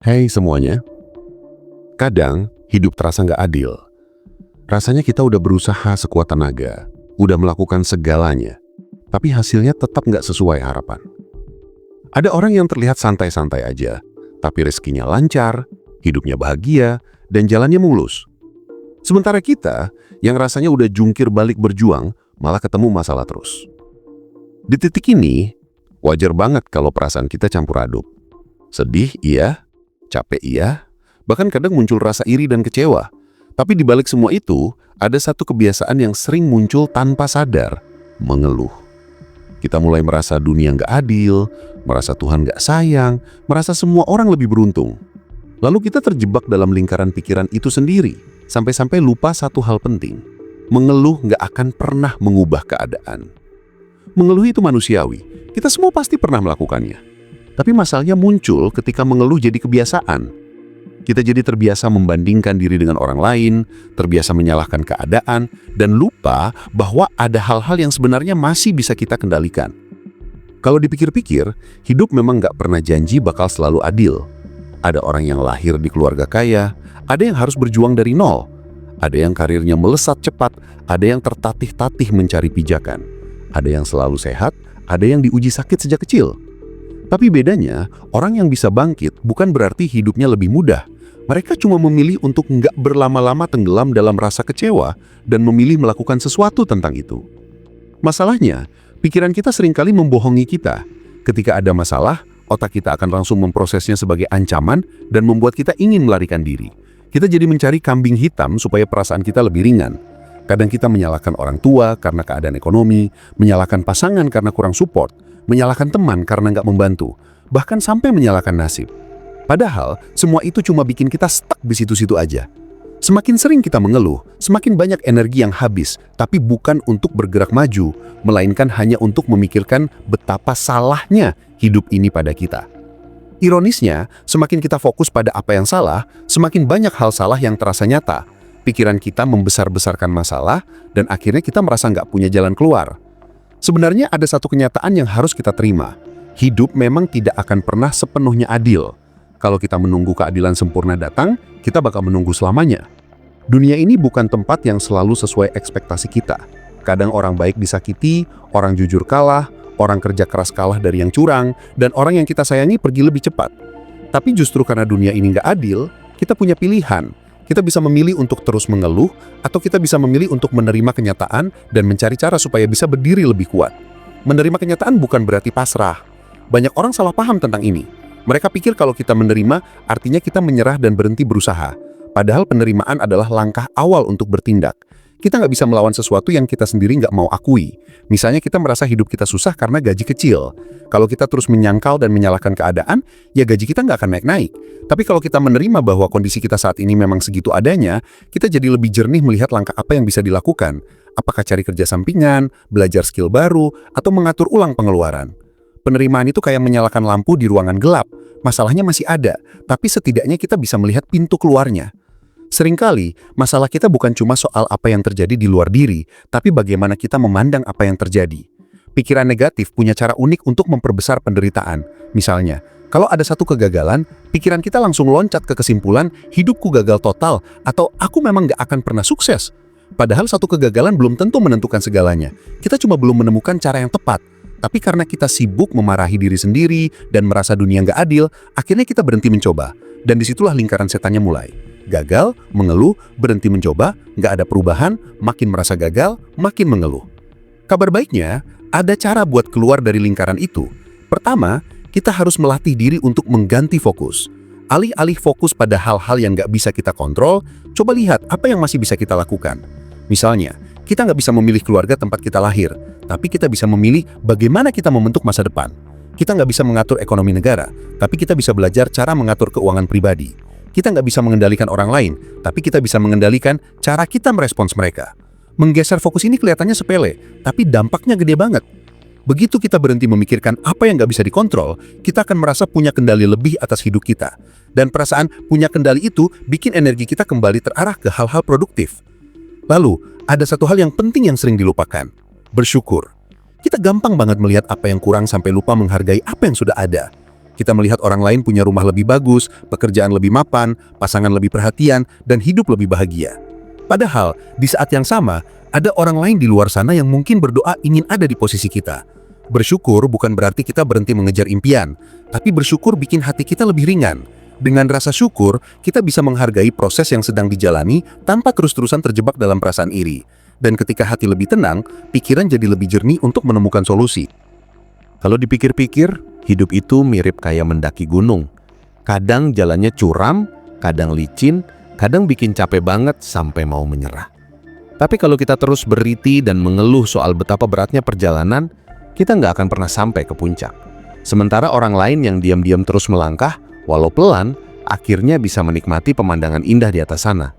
Hai semuanya, kadang hidup terasa nggak adil. Rasanya kita udah berusaha sekuat tenaga, udah melakukan segalanya, tapi hasilnya tetap nggak sesuai harapan. Ada orang yang terlihat santai-santai aja, tapi rezekinya lancar, hidupnya bahagia, dan jalannya mulus. Sementara kita, yang rasanya udah jungkir balik berjuang, malah ketemu masalah terus. Di titik ini, wajar banget kalau perasaan kita campur aduk. Sedih, iya. Capek iya, bahkan kadang muncul rasa iri dan kecewa. Tapi di balik semua itu, ada satu kebiasaan yang sering muncul tanpa sadar, mengeluh. Kita mulai merasa dunia nggak adil, merasa Tuhan nggak sayang, merasa semua orang lebih beruntung. Lalu kita terjebak dalam lingkaran pikiran itu sendiri, sampai-sampai lupa satu hal penting. Mengeluh nggak akan pernah mengubah keadaan. Mengeluh itu manusiawi, kita semua pasti pernah melakukannya. Tapi masalahnya muncul ketika mengeluh jadi kebiasaan. Kita jadi terbiasa membandingkan diri dengan orang lain, terbiasa menyalahkan keadaan, dan lupa bahwa ada hal-hal yang sebenarnya masih bisa kita kendalikan. Kalau dipikir-pikir, hidup memang nggak pernah janji bakal selalu adil. Ada orang yang lahir di keluarga kaya, ada yang harus berjuang dari nol, ada yang karirnya melesat cepat, ada yang tertatih-tatih mencari pijakan, ada yang selalu sehat, ada yang diuji sakit sejak kecil. Tapi bedanya, orang yang bisa bangkit bukan berarti hidupnya lebih mudah. Mereka cuma memilih untuk nggak berlama-lama tenggelam dalam rasa kecewa dan memilih melakukan sesuatu tentang itu. Masalahnya, pikiran kita seringkali membohongi kita. Ketika ada masalah, otak kita akan langsung memprosesnya sebagai ancaman dan membuat kita ingin melarikan diri. Kita jadi mencari kambing hitam supaya perasaan kita lebih ringan. Kadang kita menyalahkan orang tua karena keadaan ekonomi, menyalahkan pasangan karena kurang support, menyalahkan teman karena nggak membantu, bahkan sampai menyalahkan nasib. Padahal, semua itu cuma bikin kita stuck di situ-situ aja. Semakin sering kita mengeluh, semakin banyak energi yang habis, tapi bukan untuk bergerak maju, melainkan hanya untuk memikirkan betapa salahnya hidup ini pada kita. Ironisnya, semakin kita fokus pada apa yang salah, semakin banyak hal salah yang terasa nyata. Pikiran kita membesar-besarkan masalah, dan akhirnya kita merasa nggak punya jalan keluar. Sebenarnya ada satu kenyataan yang harus kita terima. Hidup memang tidak akan pernah sepenuhnya adil. Kalau kita menunggu keadilan sempurna datang, kita bakal menunggu selamanya. Dunia ini bukan tempat yang selalu sesuai ekspektasi kita. Kadang orang baik disakiti, orang jujur kalah, orang kerja keras kalah dari yang curang, dan orang yang kita sayangi pergi lebih cepat. Tapi justru karena dunia ini nggak adil, kita punya pilihan. Kita bisa memilih untuk terus mengeluh, atau kita bisa memilih untuk menerima kenyataan dan mencari cara supaya bisa berdiri lebih kuat. Menerima kenyataan bukan berarti pasrah. Banyak orang salah paham tentang ini. Mereka pikir kalau kita menerima, artinya kita menyerah dan berhenti berusaha. Padahal penerimaan adalah langkah awal untuk bertindak. Kita nggak bisa melawan sesuatu yang kita sendiri nggak mau akui. Misalnya kita merasa hidup kita susah karena gaji kecil. Kalau kita terus menyangkal dan menyalahkan keadaan, ya gaji kita nggak akan naik-naik. Tapi kalau kita menerima bahwa kondisi kita saat ini memang segitu adanya, kita jadi lebih jernih melihat langkah apa yang bisa dilakukan. Apakah cari kerja sampingan, belajar skill baru, atau mengatur ulang pengeluaran. Penerimaan itu kayak menyalakan lampu di ruangan gelap. Masalahnya masih ada, tapi setidaknya kita bisa melihat pintu keluarnya. Seringkali, masalah kita bukan cuma soal apa yang terjadi di luar diri, tapi bagaimana kita memandang apa yang terjadi. Pikiran negatif punya cara unik untuk memperbesar penderitaan. Misalnya, kalau ada satu kegagalan, pikiran kita langsung loncat ke kesimpulan, hidupku gagal total, atau aku memang gak akan pernah sukses. Padahal satu kegagalan belum tentu menentukan segalanya. Kita cuma belum menemukan cara yang tepat. Tapi karena kita sibuk memarahi diri sendiri dan merasa dunia gak adil, akhirnya kita berhenti mencoba. Dan disitulah lingkaran setannya mulai. Gagal, mengeluh, berhenti mencoba, nggak ada perubahan, makin merasa gagal, makin mengeluh. Kabar baiknya, ada cara buat keluar dari lingkaran itu. Pertama, kita harus melatih diri untuk mengganti fokus. Alih-alih fokus pada hal-hal yang nggak bisa kita kontrol, coba lihat apa yang masih bisa kita lakukan. Misalnya, kita nggak bisa memilih keluarga tempat kita lahir, tapi kita bisa memilih bagaimana kita membentuk masa depan. Kita nggak bisa mengatur ekonomi negara, tapi kita bisa belajar cara mengatur keuangan pribadi. Kita nggak bisa mengendalikan orang lain, tapi kita bisa mengendalikan cara kita merespons mereka. Menggeser fokus ini kelihatannya sepele, tapi dampaknya gede banget. Begitu kita berhenti memikirkan apa yang nggak bisa dikontrol, kita akan merasa punya kendali lebih atas hidup kita. Dan perasaan punya kendali itu bikin energi kita kembali terarah ke hal-hal produktif. Lalu, ada satu hal yang penting yang sering dilupakan. Bersyukur. Kita gampang banget melihat apa yang kurang sampai lupa menghargai apa yang sudah ada. Kita melihat orang lain punya rumah lebih bagus, pekerjaan lebih mapan, pasangan lebih perhatian, dan hidup lebih bahagia. Padahal, di saat yang sama, ada orang lain di luar sana yang mungkin berdoa ingin ada di posisi kita. Bersyukur bukan berarti kita berhenti mengejar impian, tapi bersyukur bikin hati kita lebih ringan. Dengan rasa syukur, kita bisa menghargai proses yang sedang dijalani tanpa terus-terusan terjebak dalam perasaan iri. Dan ketika hati lebih tenang, pikiran jadi lebih jernih untuk menemukan solusi. Kalau dipikir-pikir, hidup itu mirip kayak mendaki gunung. Kadang jalannya curam, kadang licin, kadang bikin capek banget sampai mau menyerah. Tapi kalau kita terus berhenti dan mengeluh soal betapa beratnya perjalanan, kita nggak akan pernah sampai ke puncak. Sementara orang lain yang diam-diam terus melangkah, walau pelan, akhirnya bisa menikmati pemandangan indah di atas sana.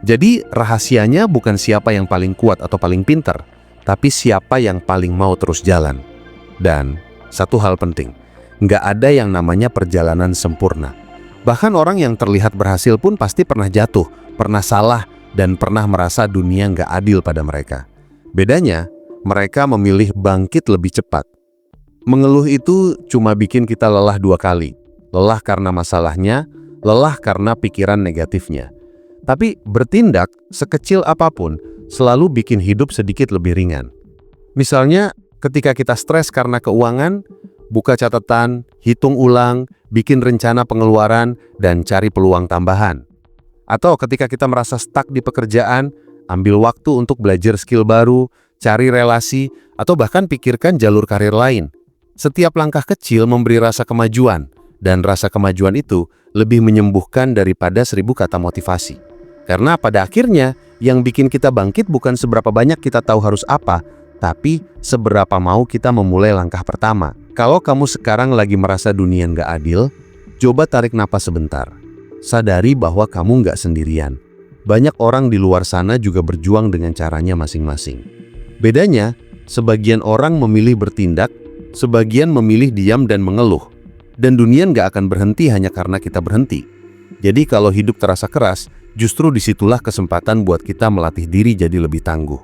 Jadi rahasianya bukan siapa yang paling kuat atau paling pintar, tapi siapa yang paling mau terus jalan. Dan satu hal penting, nggak ada yang namanya perjalanan sempurna. Bahkan orang yang terlihat berhasil pun pasti pernah jatuh, pernah salah, dan pernah merasa dunia nggak adil pada mereka. Bedanya, mereka memilih bangkit lebih cepat. Mengeluh itu cuma bikin kita lelah 2 kali. Lelah karena masalahnya, lelah karena pikiran negatifnya. Tapi bertindak sekecil apapun selalu bikin hidup sedikit lebih ringan. Misalnya, ketika kita stres karena keuangan, buka catatan, hitung ulang, bikin rencana pengeluaran, dan cari peluang tambahan. Atau ketika kita merasa stuck di pekerjaan, ambil waktu untuk belajar skill baru, cari relasi, atau bahkan pikirkan jalur karir lain. Setiap langkah kecil memberi rasa kemajuan, dan rasa kemajuan itu lebih menyembuhkan daripada 1000 kata motivasi. Karena pada akhirnya, yang bikin kita bangkit bukan seberapa banyak kita tahu harus apa, tapi seberapa mau kita memulai langkah pertama. Kalau kamu sekarang lagi merasa dunia nggak adil, coba tarik napas sebentar. Sadari bahwa kamu nggak sendirian. Banyak orang di luar sana juga berjuang dengan caranya masing-masing. Bedanya, sebagian orang memilih bertindak, sebagian memilih diam dan mengeluh. Dan dunia nggak akan berhenti hanya karena kita berhenti. Jadi kalau hidup terasa keras, justru disitulah kesempatan buat kita melatih diri jadi lebih tangguh.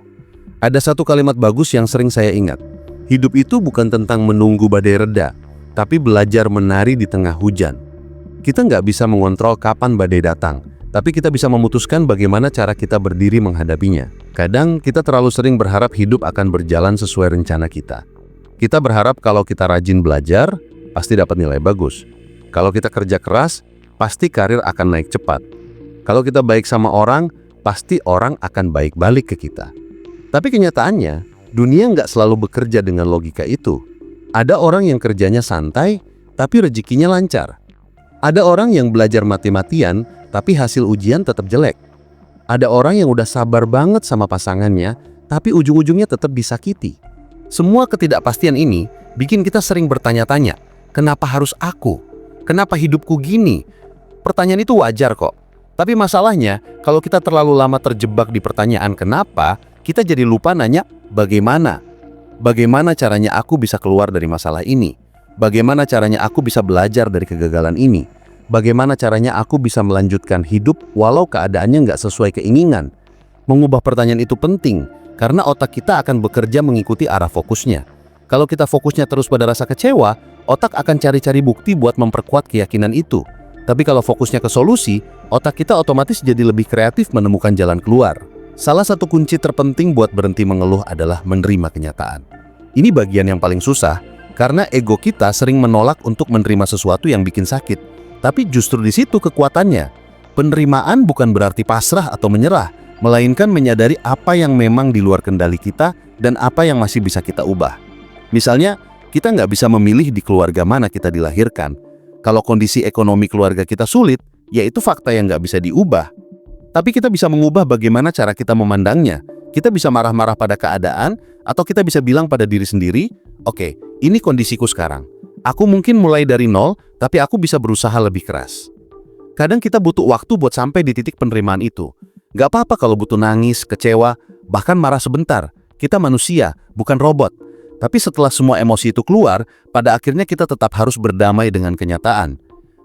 Ada satu kalimat bagus yang sering saya ingat. Hidup itu bukan tentang menunggu badai reda, tapi belajar menari di tengah hujan. Kita nggak bisa mengontrol kapan badai datang, tapi kita bisa memutuskan bagaimana cara kita berdiri menghadapinya. Kadang kita terlalu sering berharap hidup akan berjalan sesuai rencana kita. Kita berharap kalau kita rajin belajar, pasti dapat nilai bagus. Kalau kita kerja keras, pasti karir akan naik cepat. Kalau kita baik sama orang, pasti orang akan baik balik ke kita. Tapi kenyataannya, dunia nggak selalu bekerja dengan logika itu. Ada orang yang kerjanya santai, tapi rezekinya lancar. Ada orang yang belajar mati-matian, tapi hasil ujian tetap jelek. Ada orang yang udah sabar banget sama pasangannya, tapi ujung-ujungnya tetap disakiti. Semua ketidakpastian ini bikin kita sering bertanya-tanya, kenapa harus aku? Kenapa hidupku gini? Pertanyaan itu wajar kok. Tapi masalahnya, kalau kita terlalu lama terjebak di pertanyaan kenapa, kita jadi lupa nanya bagaimana. Bagaimana caranya aku bisa keluar dari masalah ini? Bagaimana caranya aku bisa belajar dari kegagalan ini? Bagaimana caranya aku bisa melanjutkan hidup walau keadaannya nggak sesuai keinginan? Mengubah pertanyaan itu penting, karena otak kita akan bekerja mengikuti arah fokusnya. Kalau kita fokusnya terus pada rasa kecewa, otak akan cari-cari bukti buat memperkuat keyakinan itu. Tapi kalau fokusnya ke solusi, otak kita otomatis jadi lebih kreatif menemukan jalan keluar. Salah satu kunci terpenting buat berhenti mengeluh adalah menerima kenyataan. Ini bagian yang paling susah, karena ego kita sering menolak untuk menerima sesuatu yang bikin sakit. Tapi justru di situ kekuatannya. Penerimaan bukan berarti pasrah atau menyerah, melainkan menyadari apa yang memang di luar kendali kita dan apa yang masih bisa kita ubah. Misalnya, kita nggak bisa memilih di keluarga mana kita dilahirkan. Kalau kondisi ekonomi keluarga kita sulit, ya itu fakta yang nggak bisa diubah. Tapi kita bisa mengubah bagaimana cara kita memandangnya. Kita bisa marah-marah pada keadaan, atau kita bisa bilang pada diri sendiri, oke, ini kondisiku sekarang. Aku mungkin mulai dari nol, tapi aku bisa berusaha lebih keras. Kadang kita butuh waktu buat sampai di titik penerimaan itu. Nggak apa-apa kalau butuh nangis, kecewa, bahkan marah sebentar. Kita manusia, bukan robot. Tapi setelah semua emosi itu keluar, pada akhirnya kita tetap harus berdamai dengan kenyataan.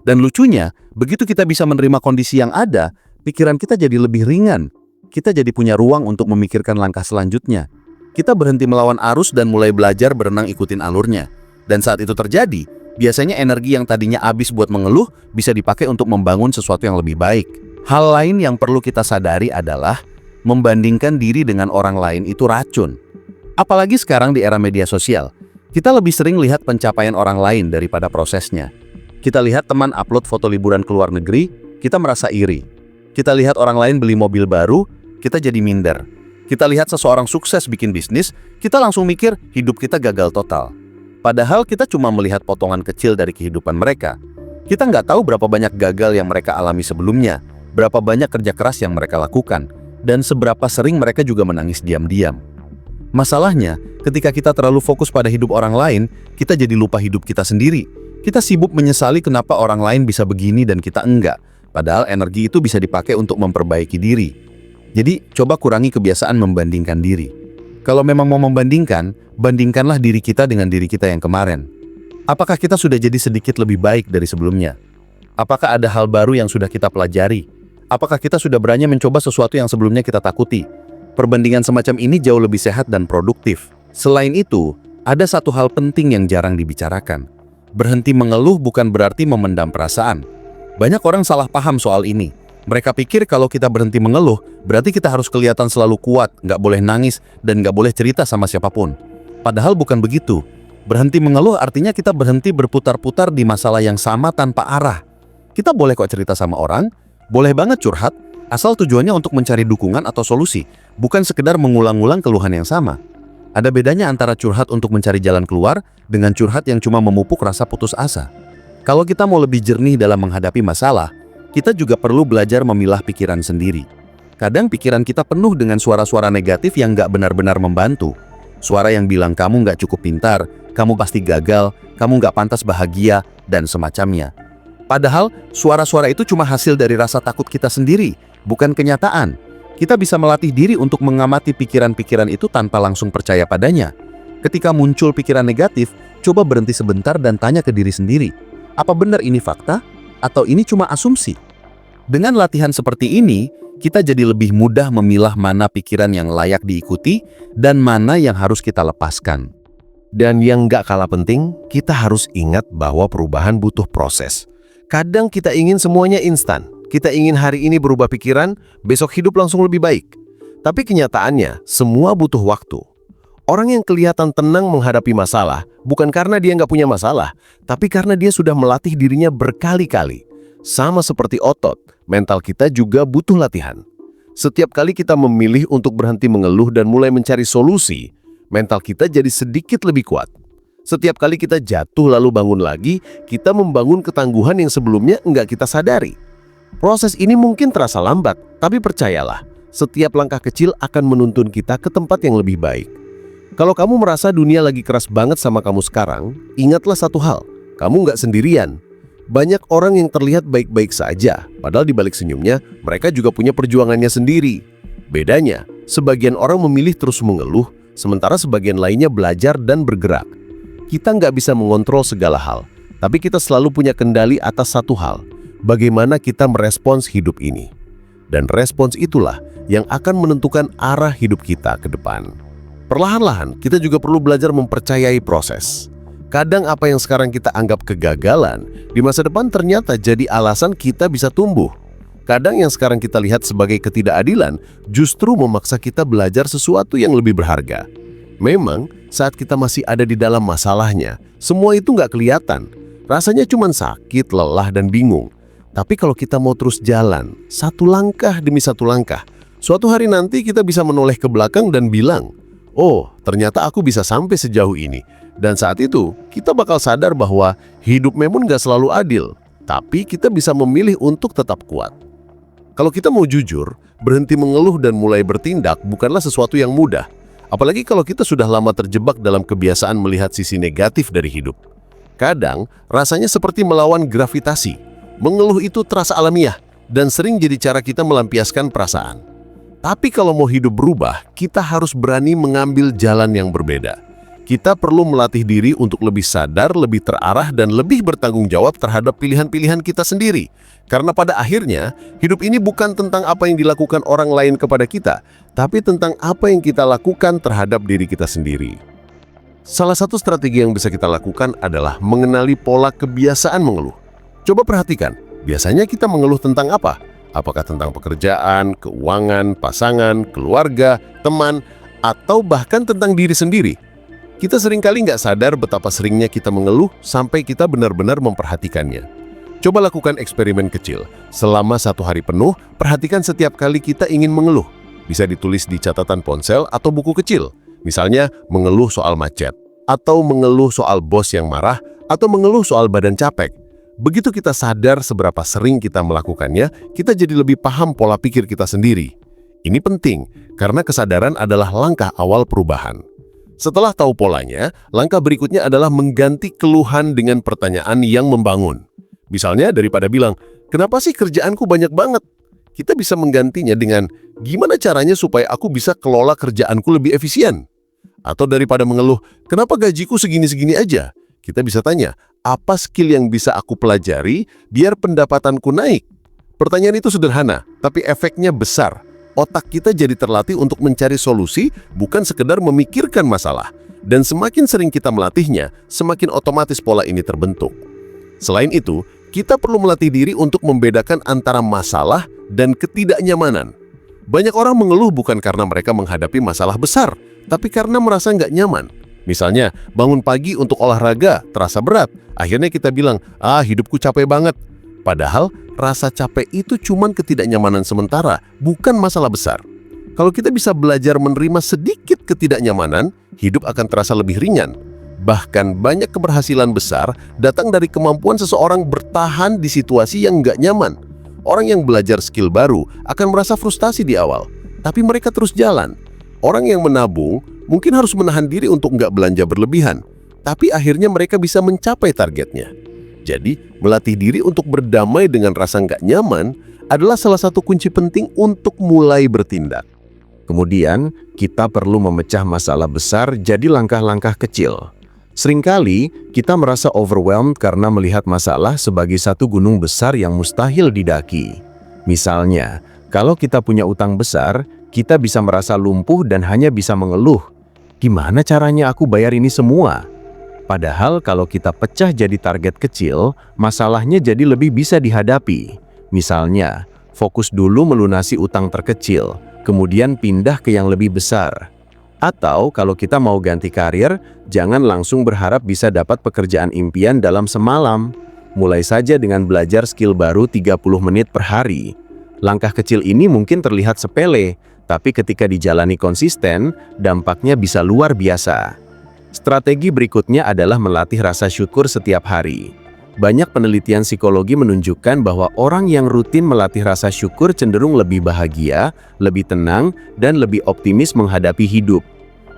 Dan lucunya, begitu kita bisa menerima kondisi yang ada, pikiran kita jadi lebih ringan. Kita jadi punya ruang untuk memikirkan langkah selanjutnya. Kita berhenti melawan arus dan mulai belajar berenang ikutin alurnya. Dan saat itu terjadi, Biasanya energi yang tadinya habis buat mengeluh bisa dipakai untuk membangun sesuatu yang lebih baik. Hal lain yang perlu kita sadari adalah membandingkan diri dengan orang lain itu racun. Apalagi sekarang di era media sosial, kita lebih sering lihat pencapaian orang lain daripada prosesnya. Kita lihat teman upload foto liburan ke luar negeri, kita merasa iri. Kita lihat orang lain beli mobil baru, kita jadi minder. Kita lihat seseorang sukses bikin bisnis, kita langsung mikir hidup kita gagal total. Padahal kita cuma melihat potongan kecil dari kehidupan mereka. Kita nggak tahu berapa banyak gagal yang mereka alami sebelumnya, berapa banyak kerja keras yang mereka lakukan, dan seberapa sering mereka juga menangis diam-diam. Masalahnya, ketika kita terlalu fokus pada hidup orang lain, kita jadi lupa hidup kita sendiri. Kita sibuk menyesali kenapa orang lain bisa begini dan kita enggak. Padahal energi itu bisa dipakai untuk memperbaiki diri. Jadi, coba kurangi kebiasaan membandingkan diri. Kalau memang mau membandingkan, bandingkanlah diri kita dengan diri kita yang kemarin. Apakah kita sudah jadi sedikit lebih baik dari sebelumnya? Apakah ada hal baru yang sudah kita pelajari? Apakah kita sudah berani mencoba sesuatu yang sebelumnya kita takuti? Perbandingan semacam ini jauh lebih sehat dan produktif. Selain itu, ada satu hal penting yang jarang dibicarakan. Berhenti mengeluh bukan berarti memendam perasaan. Banyak orang salah paham soal ini. Mereka pikir kalau kita berhenti mengeluh, berarti kita harus kelihatan selalu kuat, nggak boleh nangis, dan nggak boleh cerita sama siapapun. Padahal bukan begitu. Berhenti mengeluh artinya kita berhenti berputar-putar di masalah yang sama tanpa arah. Kita boleh kok cerita sama orang, boleh banget curhat, asal tujuannya untuk mencari dukungan atau solusi, bukan sekedar mengulang-ulang keluhan yang sama. Ada bedanya antara curhat untuk mencari jalan keluar dengan curhat yang cuma memupuk rasa putus asa. Kalau kita mau lebih jernih dalam menghadapi masalah, kita juga perlu belajar memilah pikiran sendiri. Kadang pikiran kita penuh dengan suara-suara negatif yang nggak benar-benar membantu. Suara yang bilang kamu nggak cukup pintar, kamu pasti gagal, kamu nggak pantas bahagia, dan semacamnya. Padahal, suara-suara itu cuma hasil dari rasa takut kita sendiri, bukan kenyataan. Kita bisa melatih diri untuk mengamati pikiran-pikiran itu tanpa langsung percaya padanya. Ketika muncul pikiran negatif, coba berhenti sebentar dan tanya ke diri sendiri. Apa benar ini fakta? Atau ini cuma asumsi? Dengan latihan seperti ini, kita jadi lebih mudah memilah mana pikiran yang layak diikuti dan mana yang harus kita lepaskan. Dan yang nggak kalah penting, kita harus ingat bahwa perubahan butuh proses. Kadang kita ingin semuanya instan. Kita ingin hari ini berubah pikiran, besok hidup langsung lebih baik. Tapi kenyataannya, semua butuh waktu. Orang yang kelihatan tenang menghadapi masalah, bukan karena dia nggak punya masalah, tapi karena dia sudah melatih dirinya berkali-kali. Sama seperti otot, mental kita juga butuh latihan. Setiap kali kita memilih untuk berhenti mengeluh dan mulai mencari solusi, mental kita jadi sedikit lebih kuat. Setiap kali kita jatuh lalu bangun lagi, kita membangun ketangguhan yang sebelumnya nggak kita sadari. Proses ini mungkin terasa lambat, tapi percayalah, setiap langkah kecil akan menuntun kita ke tempat yang lebih baik. Kalau kamu merasa dunia lagi keras banget sama kamu sekarang, ingatlah satu hal, kamu nggak sendirian. Banyak orang yang terlihat baik-baik saja, padahal di balik senyumnya, mereka juga punya perjuangannya sendiri. Bedanya, sebagian orang memilih terus mengeluh, sementara sebagian lainnya belajar dan bergerak. Kita nggak bisa mengontrol segala hal, tapi kita selalu punya kendali atas satu hal, bagaimana kita merespons hidup ini. Dan respons itulah yang akan menentukan arah hidup kita ke depan. Perlahan-lahan, kita juga perlu belajar mempercayai proses. Kadang apa yang sekarang kita anggap kegagalan, di masa depan ternyata jadi alasan kita bisa tumbuh. Kadang yang sekarang kita lihat sebagai ketidakadilan, justru memaksa kita belajar sesuatu yang lebih berharga. Memang, saat kita masih ada di dalam masalahnya, semua itu nggak kelihatan. Rasanya cuma sakit, lelah, dan bingung. Tapi kalau kita mau terus jalan, satu langkah demi satu langkah, suatu hari nanti kita bisa menoleh ke belakang dan bilang, oh, ternyata aku bisa sampai sejauh ini. Dan saat itu, kita bakal sadar bahwa hidup memang gak selalu adil, tapi kita bisa memilih untuk tetap kuat. Kalau kita mau jujur, berhenti mengeluh dan mulai bertindak bukanlah sesuatu yang mudah. Apalagi kalau kita sudah lama terjebak dalam kebiasaan melihat sisi negatif dari hidup. Kadang, rasanya seperti melawan gravitasi. Mengeluh itu terasa alamiah dan sering jadi cara kita melampiaskan perasaan. Tapi kalau mau hidup berubah, kita harus berani mengambil jalan yang berbeda. Kita perlu melatih diri untuk lebih sadar, lebih terarah, dan lebih bertanggung jawab terhadap pilihan-pilihan kita sendiri. Karena pada akhirnya, hidup ini bukan tentang apa yang dilakukan orang lain kepada kita, tapi tentang apa yang kita lakukan terhadap diri kita sendiri. Salah satu strategi yang bisa kita lakukan adalah mengenali pola kebiasaan mengeluh. Coba perhatikan, biasanya kita mengeluh tentang apa? Apakah tentang pekerjaan, keuangan, pasangan, keluarga, teman, atau bahkan tentang diri sendiri? Kita seringkali nggak sadar betapa seringnya kita mengeluh sampai kita benar-benar memperhatikannya. Coba lakukan eksperimen kecil. Selama 1 hari penuh, perhatikan setiap kali kita ingin mengeluh. Bisa ditulis di catatan ponsel atau buku kecil. Misalnya, mengeluh soal macet, atau mengeluh soal bos yang marah, atau mengeluh soal badan capek. Begitu kita sadar seberapa sering kita melakukannya, kita jadi lebih paham pola pikir kita sendiri. Ini penting, karena kesadaran adalah langkah awal perubahan. Setelah tahu polanya, langkah berikutnya adalah mengganti keluhan dengan pertanyaan yang membangun. Misalnya, daripada bilang, "Kenapa sih kerjaanku banyak banget?" Kita bisa menggantinya dengan, "Gimana caranya supaya aku bisa kelola kerjaanku lebih efisien?" Atau daripada mengeluh, "Kenapa gajiku segini-segini aja?" Kita bisa tanya, "Apa skill yang bisa aku pelajari biar pendapatanku naik?" Pertanyaan itu sederhana, tapi efeknya besar. Otak kita jadi terlatih untuk mencari solusi, bukan sekedar memikirkan masalah. Dan semakin sering kita melatihnya, semakin otomatis pola ini terbentuk. Selain itu, kita perlu melatih diri untuk membedakan antara masalah dan ketidaknyamanan. Banyak orang mengeluh bukan karena mereka menghadapi masalah besar, tapi karena merasa nggak nyaman. Misalnya, bangun pagi untuk olahraga terasa berat. Akhirnya kita bilang, hidupku capek banget. Padahal, rasa capek itu cuman ketidaknyamanan sementara, bukan masalah besar. Kalau kita bisa belajar menerima sedikit ketidaknyamanan, hidup akan terasa lebih ringan. Bahkan banyak keberhasilan besar datang dari kemampuan seseorang bertahan di situasi yang nggak nyaman. Orang yang belajar skill baru akan merasa frustasi di awal, tapi mereka terus jalan. Orang yang menabung mungkin harus menahan diri untuk nggak belanja berlebihan, tapi akhirnya mereka bisa mencapai targetnya. Jadi, melatih diri untuk berdamai dengan rasa nggak nyaman adalah salah satu kunci penting untuk mulai bertindak. Kemudian, kita perlu memecah masalah besar jadi langkah-langkah kecil. Seringkali, kita merasa overwhelmed karena melihat masalah sebagai satu gunung besar yang mustahil didaki. Misalnya, kalau kita punya utang besar, kita bisa merasa lumpuh dan hanya bisa mengeluh. Gimana caranya aku bayar ini semua? Padahal kalau kita pecah jadi target kecil, masalahnya jadi lebih bisa dihadapi. Misalnya, fokus dulu melunasi utang terkecil, kemudian pindah ke yang lebih besar. Atau kalau kita mau ganti karir, jangan langsung berharap bisa dapat pekerjaan impian dalam semalam. Mulai saja dengan belajar skill baru 30 menit per hari. Langkah kecil ini mungkin terlihat sepele, tapi ketika dijalani konsisten, dampaknya bisa luar biasa. Strategi berikutnya adalah melatih rasa syukur setiap hari. Banyak penelitian psikologi menunjukkan bahwa orang yang rutin melatih rasa syukur cenderung lebih bahagia, lebih tenang, dan lebih optimis menghadapi hidup.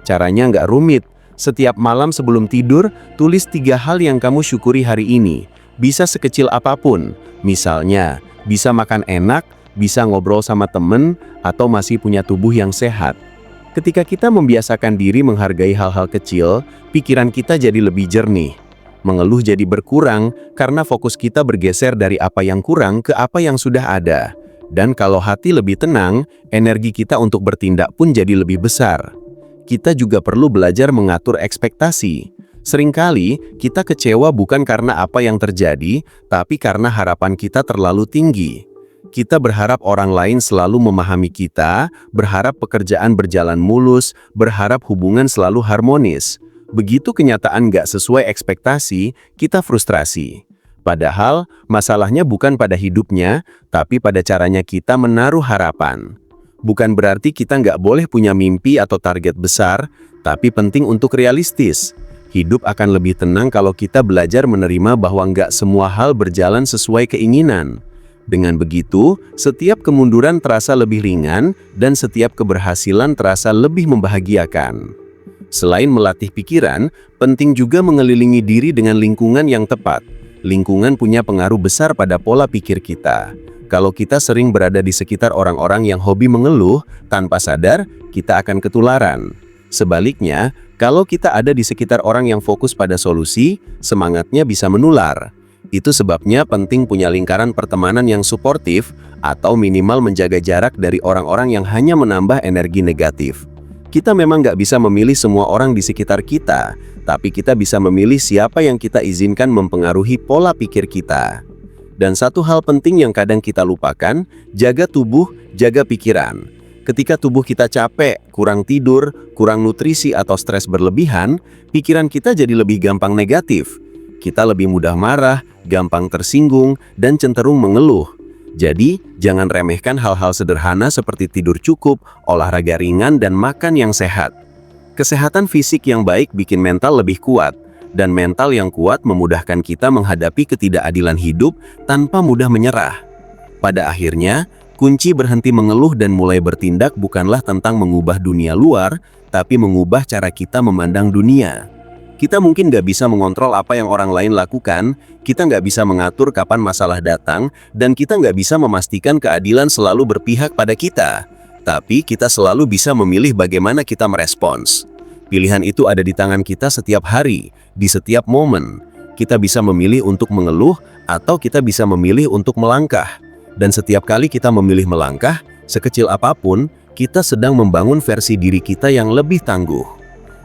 Caranya nggak rumit. Setiap malam sebelum tidur, tulis 3 hal yang kamu syukuri hari ini. Bisa sekecil apapun. Misalnya, bisa makan enak, bisa ngobrol sama temen, atau masih punya tubuh yang sehat. Ketika kita membiasakan diri menghargai hal-hal kecil, pikiran kita jadi lebih jernih. Mengeluh jadi berkurang karena fokus kita bergeser dari apa yang kurang ke apa yang sudah ada. Dan kalau hati lebih tenang, energi kita untuk bertindak pun jadi lebih besar. Kita juga perlu belajar mengatur ekspektasi. Seringkali kita kecewa bukan karena apa yang terjadi, tapi karena harapan kita terlalu tinggi. Kita berharap orang lain selalu memahami kita, berharap pekerjaan berjalan mulus, berharap hubungan selalu harmonis. Begitu kenyataan nggak sesuai ekspektasi, kita frustrasi. Padahal, masalahnya bukan pada hidupnya, tapi pada caranya kita menaruh harapan. Bukan berarti kita nggak boleh punya mimpi atau target besar, tapi penting untuk realistis. Hidup akan lebih tenang kalau kita belajar menerima bahwa nggak semua hal berjalan sesuai keinginan. Dengan begitu, setiap kemunduran terasa lebih ringan dan setiap keberhasilan terasa lebih membahagiakan. Selain melatih pikiran, penting juga mengelilingi diri dengan lingkungan yang tepat. Lingkungan punya pengaruh besar pada pola pikir kita. Kalau kita sering berada di sekitar orang-orang yang hobi mengeluh, tanpa sadar, kita akan ketularan. Sebaliknya, kalau kita ada di sekitar orang yang fokus pada solusi, semangatnya bisa menular. Itu sebabnya penting punya lingkaran pertemanan yang suportif atau minimal menjaga jarak dari orang-orang yang hanya menambah energi negatif. Kita memang nggak bisa memilih semua orang di sekitar kita, tapi kita bisa memilih siapa yang kita izinkan mempengaruhi pola pikir kita. Dan satu hal penting yang kadang kita lupakan, jaga tubuh, jaga pikiran. Ketika tubuh kita capek, kurang tidur, kurang nutrisi atau stres berlebihan, pikiran kita jadi lebih gampang negatif. Kita lebih mudah marah, gampang tersinggung, dan cenderung mengeluh. Jadi, jangan remehkan hal-hal sederhana seperti tidur cukup, olahraga ringan, dan makan yang sehat. Kesehatan fisik yang baik bikin mental lebih kuat, dan mental yang kuat memudahkan kita menghadapi ketidakadilan hidup tanpa mudah menyerah. Pada akhirnya, kunci berhenti mengeluh dan mulai bertindak bukanlah tentang mengubah dunia luar, tapi mengubah cara kita memandang dunia. Kita mungkin nggak bisa mengontrol apa yang orang lain lakukan, kita nggak bisa mengatur kapan masalah datang, dan kita nggak bisa memastikan keadilan selalu berpihak pada kita. Tapi kita selalu bisa memilih bagaimana kita merespons. Pilihan itu ada di tangan kita setiap hari, di setiap momen. Kita bisa memilih untuk mengeluh, atau kita bisa memilih untuk melangkah. Dan setiap kali kita memilih melangkah, sekecil apapun, kita sedang membangun versi diri kita yang lebih tangguh.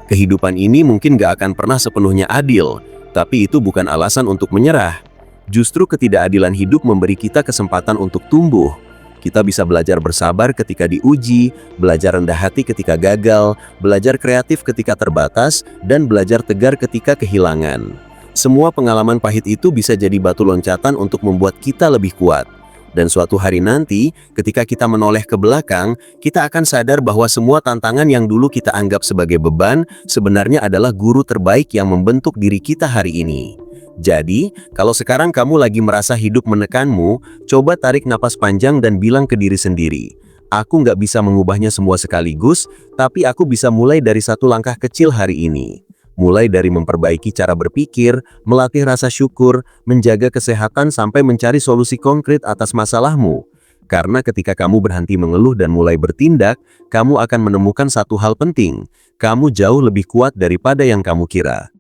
Kehidupan ini mungkin gak akan pernah sepenuhnya adil, tapi itu bukan alasan untuk menyerah. Justru ketidakadilan hidup memberi kita kesempatan untuk tumbuh. Kita bisa belajar bersabar ketika diuji, belajar rendah hati ketika gagal, belajar kreatif ketika terbatas, dan belajar tegar ketika kehilangan. Semua pengalaman pahit itu bisa jadi batu loncatan untuk membuat kita lebih kuat. Dan suatu hari nanti, ketika kita menoleh ke belakang, kita akan sadar bahwa semua tantangan yang dulu kita anggap sebagai beban, sebenarnya adalah guru terbaik yang membentuk diri kita hari ini. Jadi, kalau sekarang kamu lagi merasa hidup menekanmu, coba tarik napas panjang dan bilang ke diri sendiri, aku nggak bisa mengubahnya semua sekaligus, tapi aku bisa mulai dari satu langkah kecil hari ini. Mulai dari memperbaiki cara berpikir, melatih rasa syukur, menjaga kesehatan sampai mencari solusi konkret atas masalahmu. Karena ketika kamu berhenti mengeluh dan mulai bertindak, kamu akan menemukan satu hal penting. Kamu jauh lebih kuat daripada yang kamu kira.